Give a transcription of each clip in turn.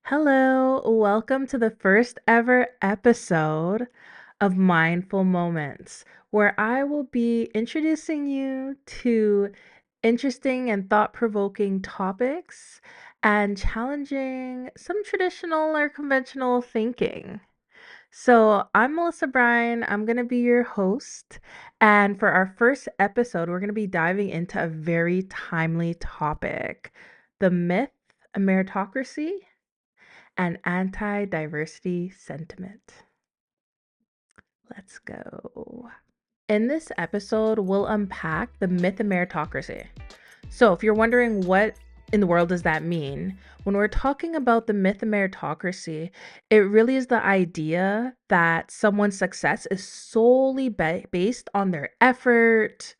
Hello, welcome to the first ever episode of Mindful Moments, where I will be introducing you to interesting and thought provoking topics and challenging some traditional or conventional thinking. So, I'm Melissa Bryan. I'm going to be your host. And for our first episode, we're going to be diving into a very timely topic: the myth of meritocracy and anti-diversity sentiment. Let's go. In this episode, we'll unpack the myth of meritocracy. So, if you're wondering what in the world does that mean, when we're talking about the myth of meritocracy, it really is the idea that someone's success is solely based on their effort,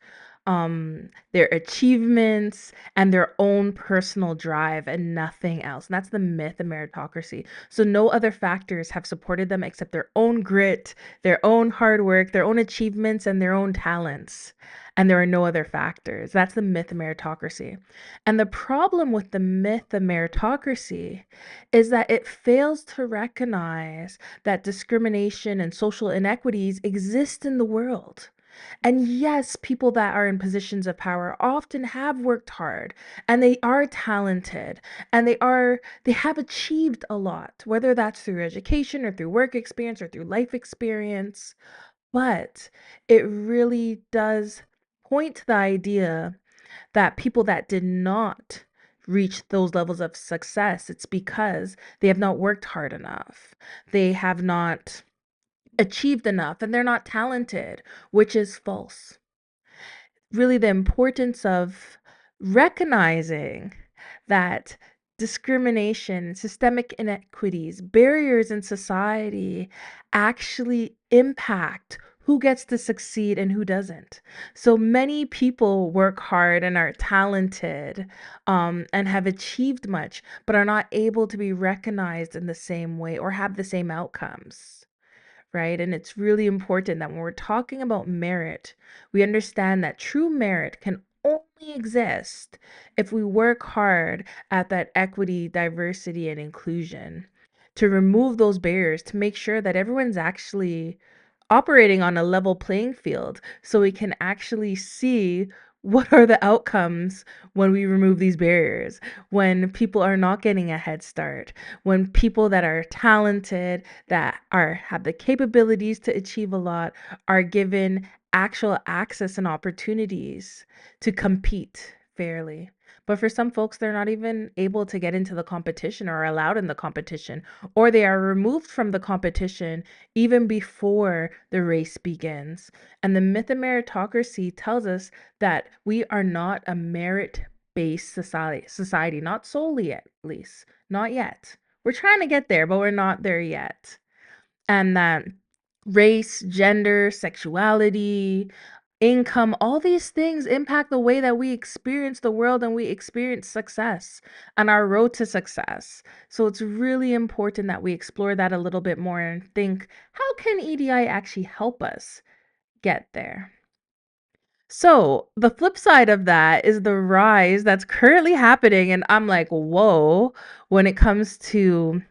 their achievements, and their own personal drive and nothing else. And that's the myth of meritocracy. So, no other factors have supported them except their own grit, their own hard work, their own achievements, and their own talents. And there are no other factors. That's the myth of meritocracy. And the problem with the myth of meritocracy is that it fails to recognize that discrimination and social inequities exist in the world. And yes, people that are in positions of power often have worked hard and they are talented and they have achieved a lot, whether that's through education or through work experience or through life experience. But it really does point to the idea that people that did not reach those levels of success, it's because they have not worked hard enough. They have not achieved enough and they're not talented, which is false. Really, the importance of recognizing that discrimination, systemic inequities, barriers in society actually impact who gets to succeed and who doesn't. So many people work hard and are talented, and have achieved much, but are not able to be recognized in the same way or have the same outcomes, right? And it's really important that when we're talking about merit, we understand that true merit can only exist if we work hard at that equity, diversity, and inclusion to remove those barriers, to make sure that everyone's actually operating on a level playing field so we can actually see what are the outcomes when we remove these barriers, when people are not getting a head start, when people that are talented, that are have the capabilities to achieve a lot, are given actual access and opportunities to compete fairly. But for some folks, they're not even able to get into the competition or allowed in the competition, or they are removed from the competition even before the race begins. And the myth of meritocracy tells us that we are not a merit based society, not solely at least, not yet. We're trying to get there, but we're not there yet. And that race, gender, sexuality, income, all these things impact the way that we experience the world and we experience success and our road to success. So it's really important that we explore that a little bit more and think, how can EDI actually help us get there? So the flip side of that is the rise that's currently happening. And I'm like, whoa, when it comes to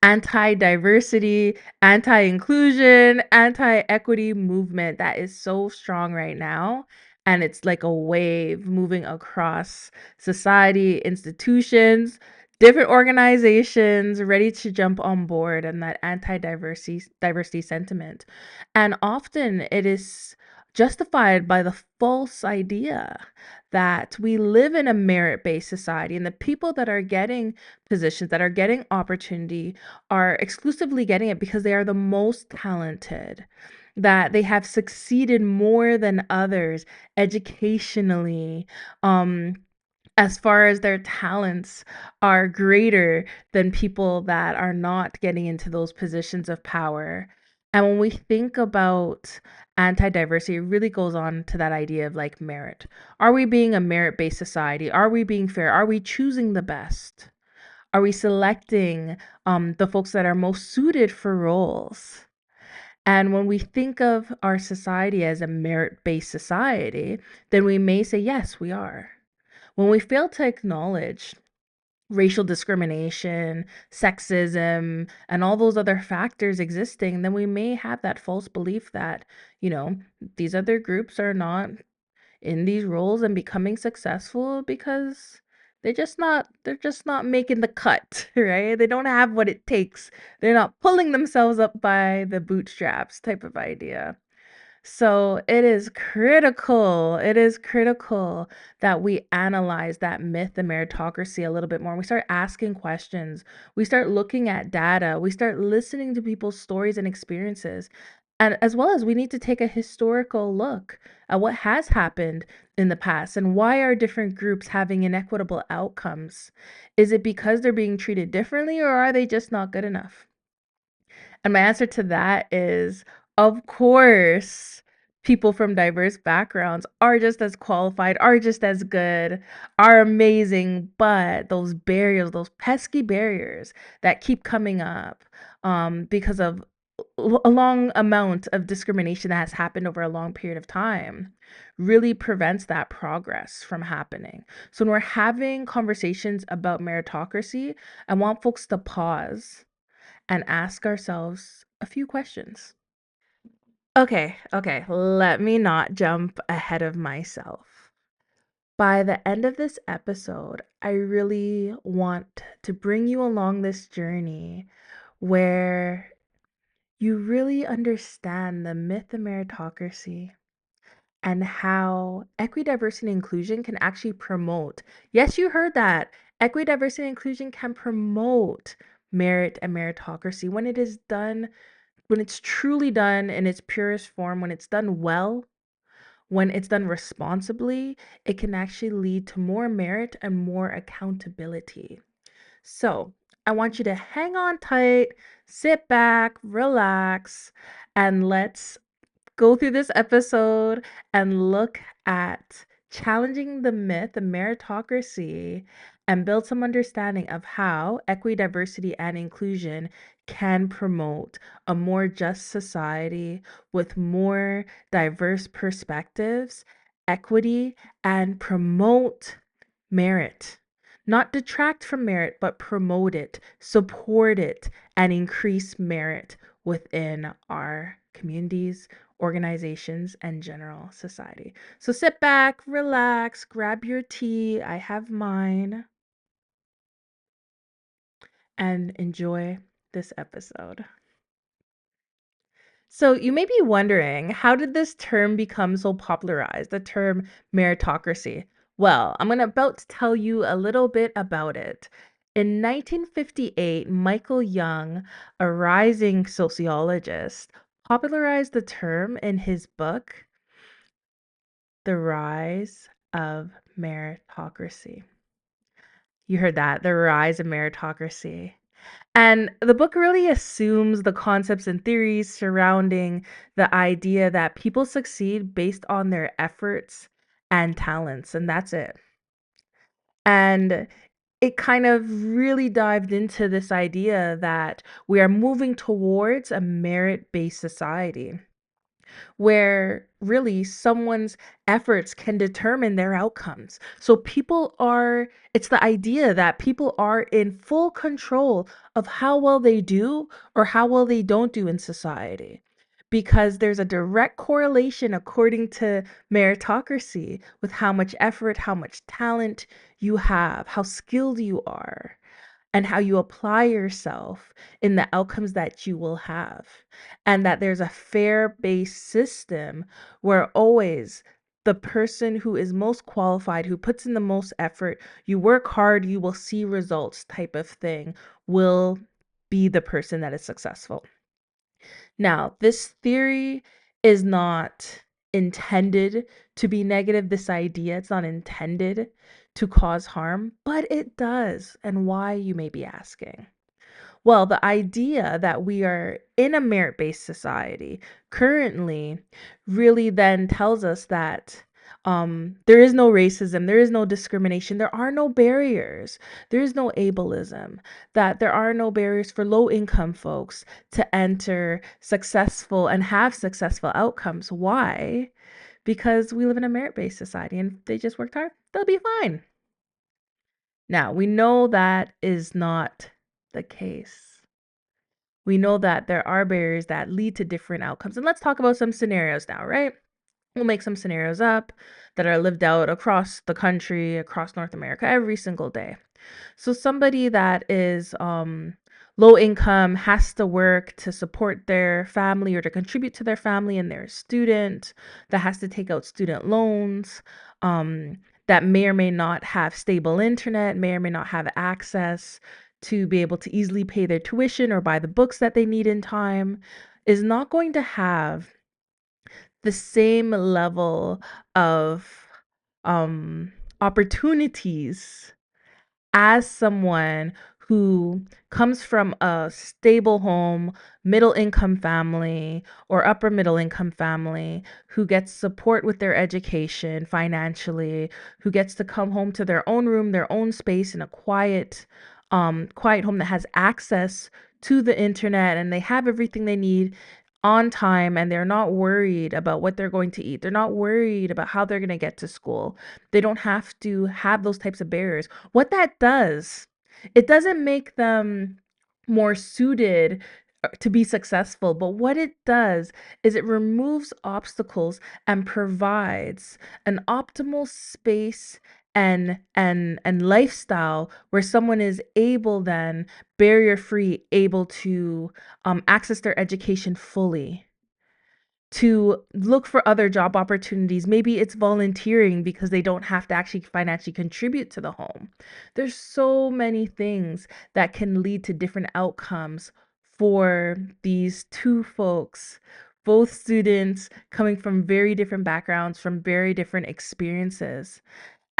anti-diversity, anti-inclusion, anti-equity movement that is so strong right now. And it's like a wave moving across society, institutions, different organizations ready to jump on board and that anti-diversity sentiment. And often it is justified by the false idea that we live in a merit-based society and the people that are getting positions, that are getting opportunity, are exclusively getting it because they are the most talented, that they have succeeded more than others educationally, um, as far as their talents are greater than people that are not getting into those positions of power. And when we think about anti-diversity, it really goes on to that idea of like merit. Are we being a merit-based society? Are we being fair? Are we choosing the best? Are we selecting the folks that are most suited for roles? And when we think of our society as a merit based society, then we may say, yes, we are. When we fail to acknowledge racial discrimination, sexism, and all those other factors existing, then we may have that false belief that, you know, these other groups are not in these roles and becoming successful because they're just not making the cut, right? They don't have what it takes. They're not pulling themselves up by the bootstraps type of idea. So it is critical that we analyze that myth and meritocracy a little bit more. We start asking questions. We start looking at data. We start listening to people's stories and experiences. And as well as we need to take a historical look at what has happened in the past and why are different groups having inequitable outcomes. Is it because they're being treated differently or are they just not good enough? And my answer to that is, of course, people from diverse backgrounds are just as qualified, are just as good, are amazing, but those barriers, those pesky barriers that keep coming up because of a long amount of discrimination that has happened over a long period of time really prevents that progress from happening. So when we're having conversations about meritocracy, I want folks to pause and ask ourselves a few questions. Okay, let me not jump ahead of myself. By the end of this episode, I really want to bring you along this journey where you really understand the myth of meritocracy and how equity, diversity, and inclusion can actually promote. Yes, you heard that. Equity, diversity, and inclusion can promote merit and meritocracy when it is done, when it's truly done in its purest form, when it's done well, when it's done responsibly, it can actually lead to more merit and more accountability. So, I want you to hang on tight, sit back, relax, and let's go through this episode and look at challenging the myth of meritocracy and build some understanding of how equity, diversity, and inclusion can promote a more just society with more diverse perspectives, equity, and promote merit. Not detract from merit, but promote it, support it, and increase merit within our communities, organizations, and general society. So sit back, relax, grab your tea. I have mine, and enjoy this episode. So you may be wondering, how did this term become so popularized, the term meritocracy? Well, I'm going to about to tell you a little bit about it. In 1958, Michael Young, a rising sociologist, popularized the term in his book, The Rise of Meritocracy. You heard that, The Rise of Meritocracy. And the book really assumes the concepts and theories surrounding the idea that people succeed based on their efforts and talents, and that's it. And it kind of really dived into this idea that we are moving towards a merit based society where really someone's efforts can determine their outcomes. So it's the idea that people are in full control of how well they do or how well they don't do in society. Because there's a direct correlation, according to meritocracy, with how much effort, how much talent you have, how skilled you are and how you apply yourself in the outcomes that you will have. And that there's a fair based system where always the person who is most qualified, who puts in the most effort, you work hard, you will see results type of thing, will be the person that is successful. Now, this theory is not intended to be negative, this idea, it's not intended to cause harm, but it does. And why, you may be asking? Well, the idea that we are in a merit based society currently really then tells us that there is no racism, there is no discrimination, there are no barriers, there is no ableism, that there are no barriers for low income folks to enter successful and have successful outcomes. Why? Because we live in a merit based society and if they just worked hard, they'll be fine. Now, we know that is not the case. We know that there are barriers that lead to different outcomes. And let's talk about some scenarios now, right? We'll make some scenarios up that are lived out across the country, across North America every single day. So somebody that is low income has to work to support their family or to contribute to their family, and they're a student that has to take out student loans, that may or may not have stable internet, may or may not have access to be able to easily pay their tuition or buy the books that they need in time, is not going to have the same level of um, opportunities as someone who comes from a stable home, middle income family, or upper middle income family, who gets support with their education financially, who gets to come home to their own room, their own space in a quiet home that has access to the internet, and they have everything they need on time, and they're not worried about what they're going to eat. They're not worried about how they're going to get to school. They don't have to have those types of barriers. What that does, it doesn't make them more suited to be successful, but what it does is it removes obstacles and provides an optimal space and lifestyle where someone is able, then barrier free, able to access their education fully, to look for other job opportunities. Maybe it's volunteering because they don't have to actually financially contribute to the home. There's so many things that can lead to different outcomes for these two folks, both students coming from very different backgrounds, from very different experiences.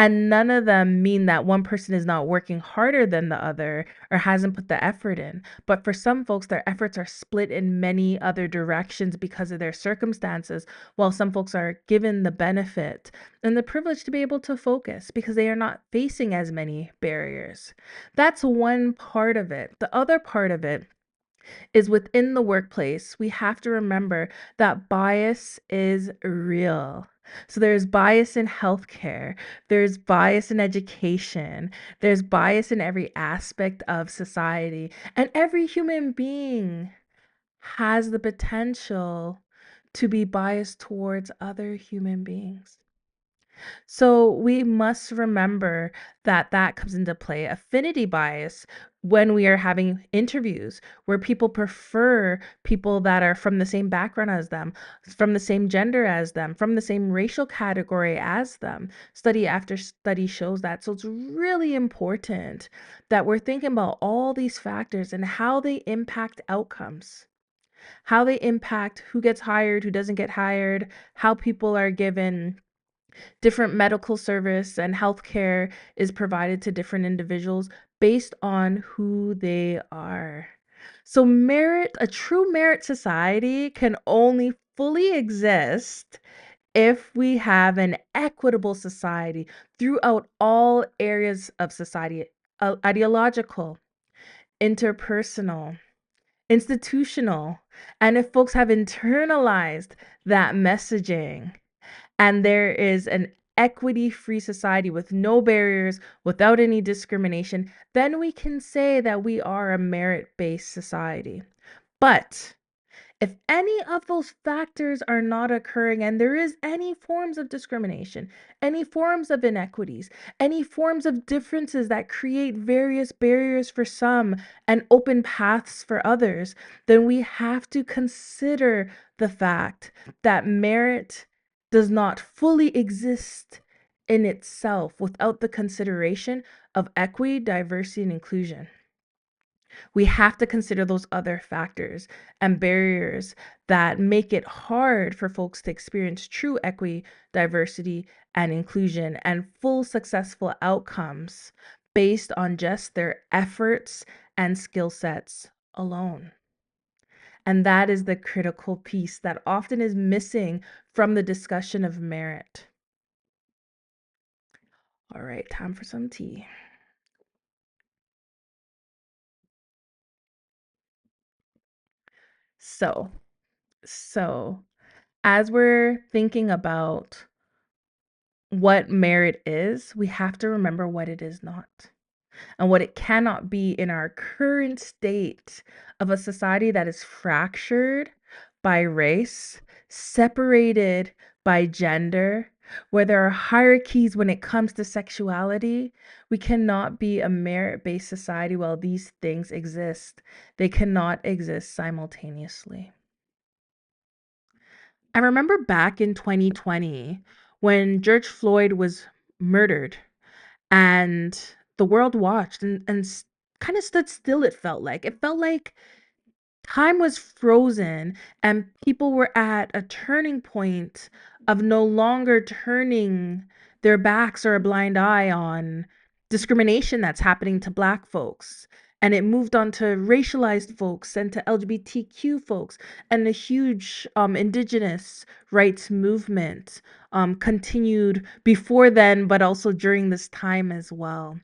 And none of them mean that one person is not working harder than the other or hasn't put the effort in. But for some folks, their efforts are split in many other directions because of their circumstances, while some folks are given the benefit and the privilege to be able to focus because they are not facing as many barriers. That's one part of it. The other part of it is within the workplace, we have to remember that bias is real. So there's bias in healthcare, there's bias in education, there's bias in every aspect of society, and every human being has the potential to be biased towards other human beings. So we must remember that that comes into play. Affinity bias when we are having interviews where people prefer people that are from the same background as them, from the same gender as them, from the same racial category as them. Study after study shows that. So it's really important that we're thinking about all these factors and how they impact outcomes, how they impact who gets hired, who doesn't get hired, how people are given different medical service and healthcare is provided to different individuals based on who they are. So merit, a true merit society can only fully exist if we have an equitable society throughout all areas of society, ideological, interpersonal, institutional, and if folks have internalized that messaging and there is an equity free society with no barriers, without any discrimination, then we can say that we are a merit based society. But if any of those factors are not occurring and there is any forms of discrimination, any forms of inequities, any forms of differences that create various barriers for some and open paths for others, then we have to consider the fact that merit does not fully exist in itself without the consideration of equity, diversity, and inclusion. We have to consider those other factors and barriers that make it hard for folks to experience true equity, diversity, and inclusion and full successful outcomes based on just their efforts and skill sets alone. And that is the critical piece that often is missing from the discussion of merit. All right, time for some tea. So, so as we're thinking about what merit is, we have to remember what it is not. and what it cannot be in our current state of a society that is fractured by race, separated by gender, where there are hierarchies when it comes to sexuality. We cannot be a merit based society while these things exist. They cannot exist simultaneously. I remember back in 2020 when George Floyd was murdered and the world watched and kind of stood still. It felt like time was frozen and people were at a turning point of no longer turning their backs or a blind eye on discrimination that's happening to black folks, and it moved on to racialized folks and to LGBTQ folks, and a huge indigenous rights movement continued before then but also during this time as well.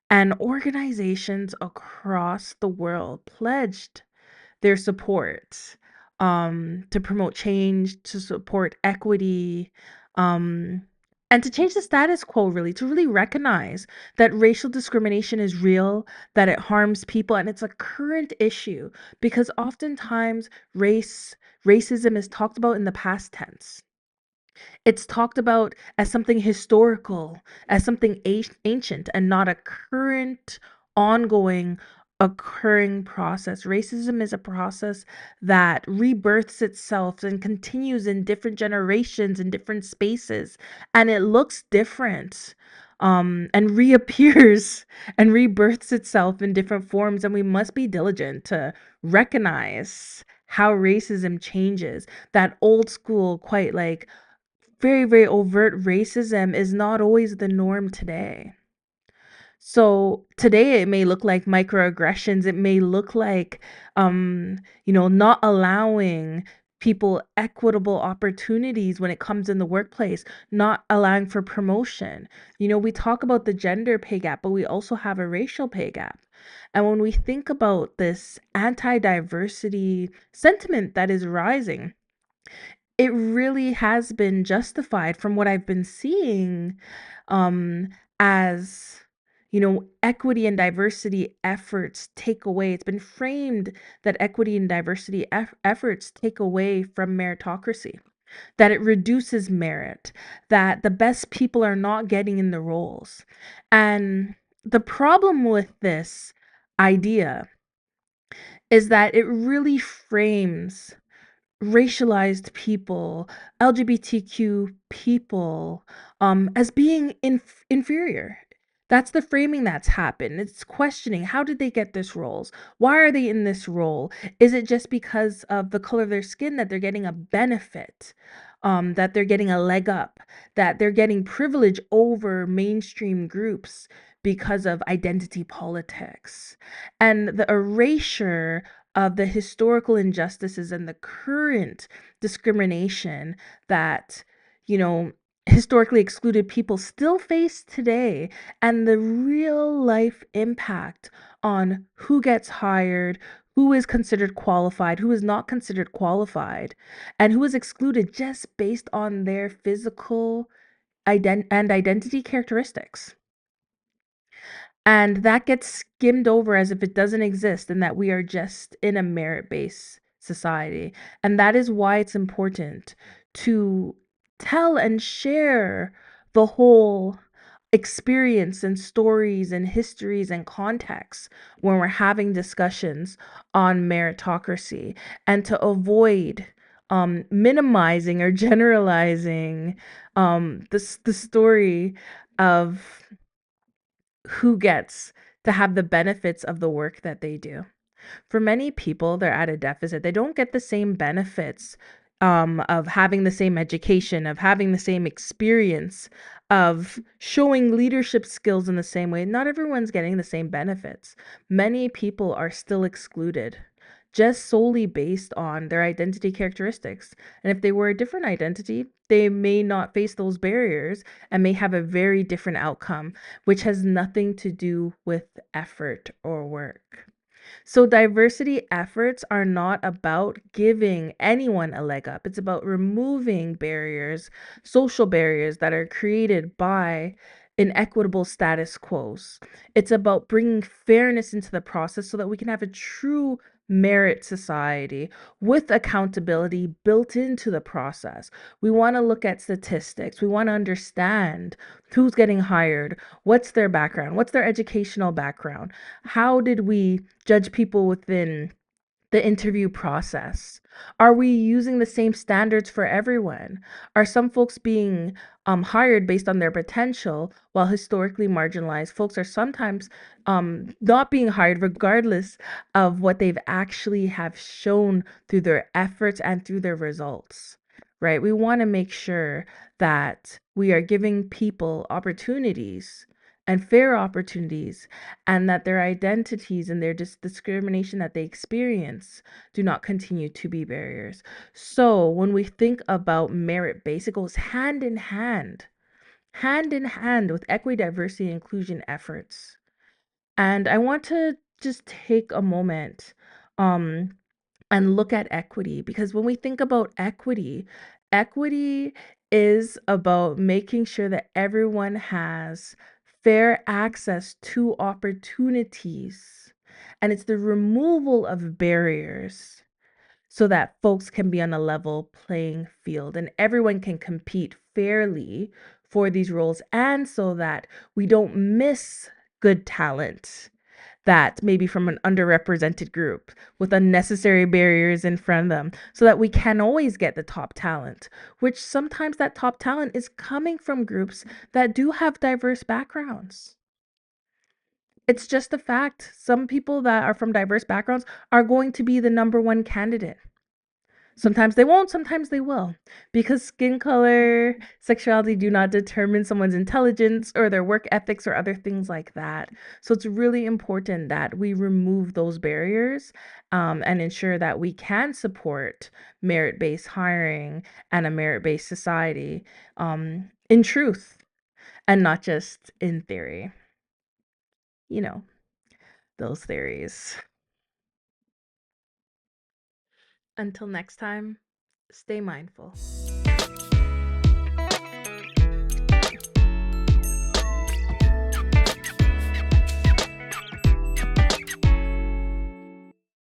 And organizations across the world pledged their support to promote change, to support equity, um, and to change the status quo, really, to really recognize that racial discrimination is real, that it harms people, and it's a current issue because oftentimes racism is talked about in the past tense. It's talked about as something historical, as something ancient, and not a current, ongoing, occurring process. Racism is a process that rebirths itself and continues in different generations, in different spaces, and it looks different. And reappears and rebirths itself in different forms, and we must be diligent to recognize how racism changes. That old school, quite like very, very overt racism is not always the norm today. So today it may look like microaggressions. It may look like, not allowing people equitable opportunities when it comes in the workplace, not allowing for promotion. We talk about the gender pay gap, but we also have a racial pay gap. And when we think about this anti-diversity sentiment that is rising, it really has been justified from what I've been seeing, um, as, equity and diversity efforts take away. It's been framed that equity and diversity efforts take away from meritocracy, that it reduces merit, that the best people are not getting in the roles. And the problem with this idea is that it really frames racialized people, LGBTQ people, as being inferior. That's the framing that's happened. It's questioning, how did they get this roles? Why are they in this role? Is it just because of the color of their skin that they're getting a benefit? That they're getting a leg up, that they're getting privilege over mainstream groups because of identity politics. And the erasure of the historical injustices and the current discrimination that, you know, historically excluded people still face today, and the real life impact on who gets hired, who is considered qualified, who is not considered qualified, and who is excluded just based on their physical and identity characteristics. And that gets skimmed over as if it doesn't exist and that we are just in a merit based society. And that is why it's important to tell and share the whole experience and stories and histories and contexts when we're having discussions on meritocracy, and to avoid minimizing or generalizing the story of who gets to have the benefits of the work that they do. For many people, they're at a deficit. They don't get the same benefits of having the same education, of having the same experience, of showing leadership skills in the same way. Not everyone's getting the same benefits. Many people are still excluded just solely based on their identity characteristics. And if they were a different identity, they may not face those barriers and may have a very different outcome, which has nothing to do with effort or work. So, diversity efforts are not about giving anyone a leg up. It's about removing barriers, social barriers that are created by inequitable status quos. It's about bringing fairness into the process so that we can have a true merit society with accountability built into the process. We want to look at statistics. We want to understand who's getting hired, what's their background, what's their educational background, how did we judge people within the interview process? Are we using the same standards for everyone? Are some folks being hired based on their potential, while historically marginalized folks are sometimes not being hired regardless of what they've actually have shown through their efforts and through their results? Right? We want to make sure that we are giving people opportunities and fair opportunities, and that their identities and their discrimination that they experience do not continue to be barriers. So when we think about merit based, it goes hand in hand with equity, diversity, and inclusion efforts. And I want to just take a moment um, and look at equity, because when we think about equity, equity is about making sure that everyone has fair access to opportunities, and it's the removal of barriers so that folks can be on a level playing field and everyone can compete fairly for these roles, and so that we don't miss good talent that maybe from an underrepresented group with unnecessary barriers in front of them, so that we can always get the top talent, which sometimes that top talent is coming from groups that do have diverse backgrounds. It's just a fact. Some people that are from diverse backgrounds are going to be the number one candidate. Sometimes they won't, sometimes they will. Because skin color, sexuality do not determine someone's intelligence or their work ethics or other things like that. So it's really important that we remove those barriers, and ensure that we can support merit based hiring and a merit based society, in truth and not just in theory. You know, those theories. Until next time, stay mindful.